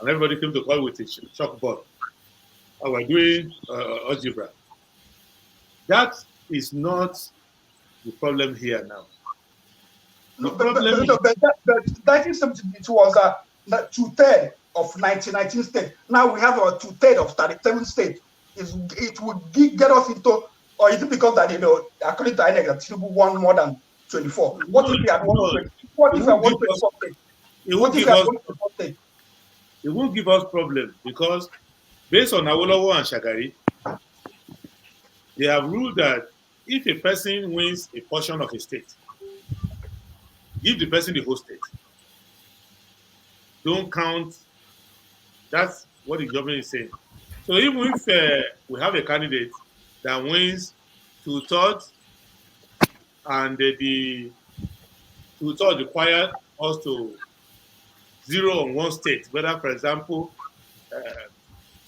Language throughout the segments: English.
and everybody came to court with a chalkboard. And we're doing algebra. That is not the problem here now. The problem is, but 1972 was a two-thirds of 1919 states. Now we have a two-thirds of 37 states. It would get us into, or is it because that, according to INEC, that Tinubu won more than 24? What if we had won 20? What if we had won 24 states? What if we had won 24 states? It won't give us problem because based on Awolowo and Shagari, they have ruled that if a person wins a portion of a state, give the person the whole state. Don't count. That's what the government is saying. So even if we have a candidate that wins 2/3 and the 2/3 require us to zero on one state, whether, for example,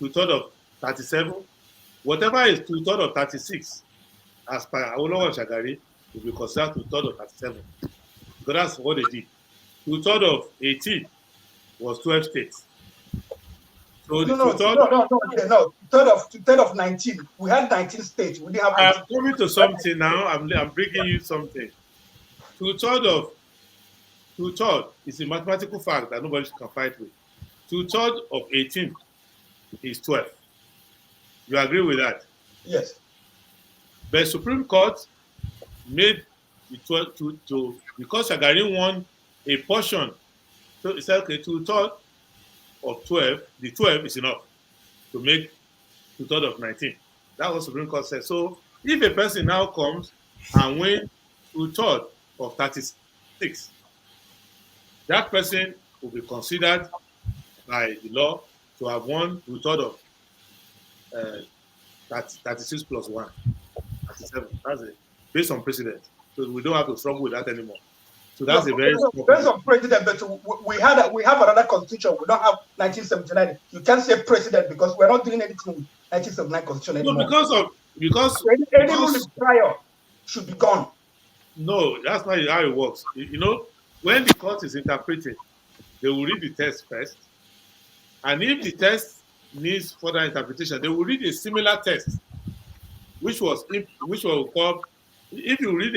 2/3 of 37, whatever is 2/3 of 36, as per Awolowo and Shagari, will be considered 2/3 of 37. Because that's what they did. 2/3 of 18 was 12 states. So no. 2/3 of 19. We had 19 states. We didn't have. I'm coming to something now. I'm bringing you something. 2/3 is a mathematical fact that nobody can fight with. 2/3 of 18 is 12. You agree with that? Yes. The Supreme Court made the 12 to because Shagari won a portion. So it's like okay, 2/3 of 12. The 12 is enough to make 2/3 of 19. That's what Supreme Court said. So if a person now comes and wins 2/3 of 36, that person will be considered by the law to have won 2/3 of 36 plus 1, 37. That's it. Based on precedent. So we don't have to struggle with that anymore. So that's a very based on president, but we have another constitution. We don't have 1979. You can't say president because we're not doing anything with 1979 constitution anymore. No, because any rule prior should be gone. No, that's not how it works. When the court is interpreting, they will read the text first, and if the text needs further interpretation, they will read a similar text, which will call, if you read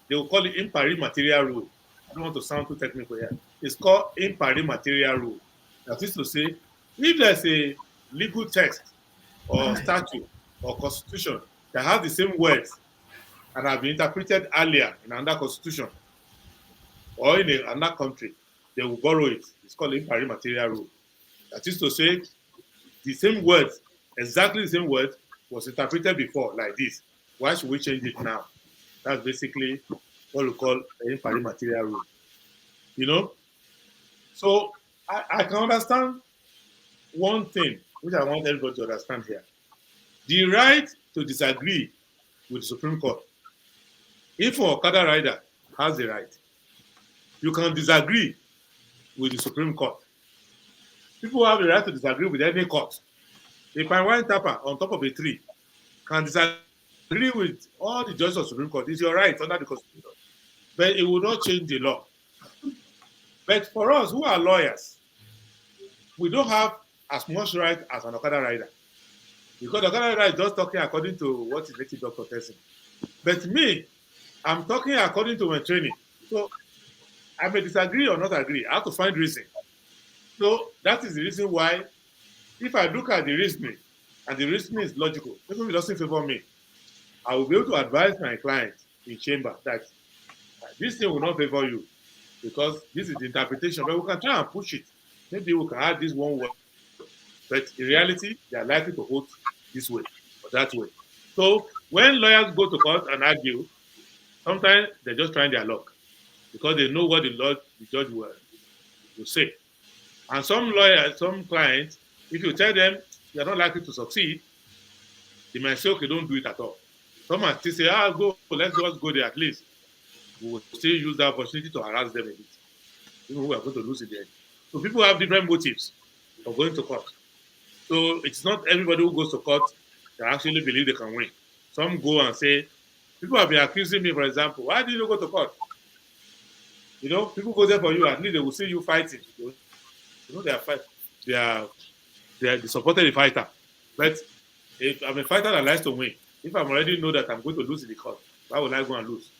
they will call it impari material rule. I don't want to sound too technical here. It's called impari material rule. That is to say, if there's a legal text or statute or constitution that has the same words and have been interpreted earlier in another constitution or in another country, they will borrow it. It's called impari material rule. That is to say, the same words, exactly the same words, was interpreted before like this. Why should we change it now? That's basically what we call the impari material rule. So I can understand one thing, which I want everybody to understand here. The right to disagree with the Supreme Court. If an Okada rider has the right, you can disagree with the Supreme Court. People have the right to disagree with any court. A fine wine tapper on top of a tree can disagree with all the judges of the Supreme Court. It's your right under the Constitution. But it will not change the law. But for us who are lawyers, we don't have as much right as an Okada rider. Because the Okada rider is just talking according to what his native doctor tells him. But me, I'm talking according to my training. So I may disagree or not agree. I have to find reason. So that is the reason why, if I look at the reasoning, and the reasoning is logical, even if it doesn't favor me, I will be able to advise my client in chamber that this thing will not favor you because this is the interpretation, but we can try and push it. Maybe we can add this one word. But in reality, they are likely to hold this way or that way. So when lawyers go to court and argue, sometimes they're just trying their luck because they know what the judge will say. And some lawyers, some clients, if you tell them you're not likely to succeed, they might say, okay, don't do it at all. Some might still say, let's just go there at least. We will still use that opportunity to harass them a bit. Even we are going to lose it there. So people have different motives for going to court. So it's not everybody who goes to court that actually believe they can win. Some go and say, people have been accusing me, for example, why did you go to court? People go there for you, at least they will see you fighting. They are fighting. they supported the fighter. But if I'm a fighter that likes to win, if I'm already know that I'm going to lose in the court, why would I go and lose?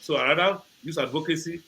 So I rather use advocacy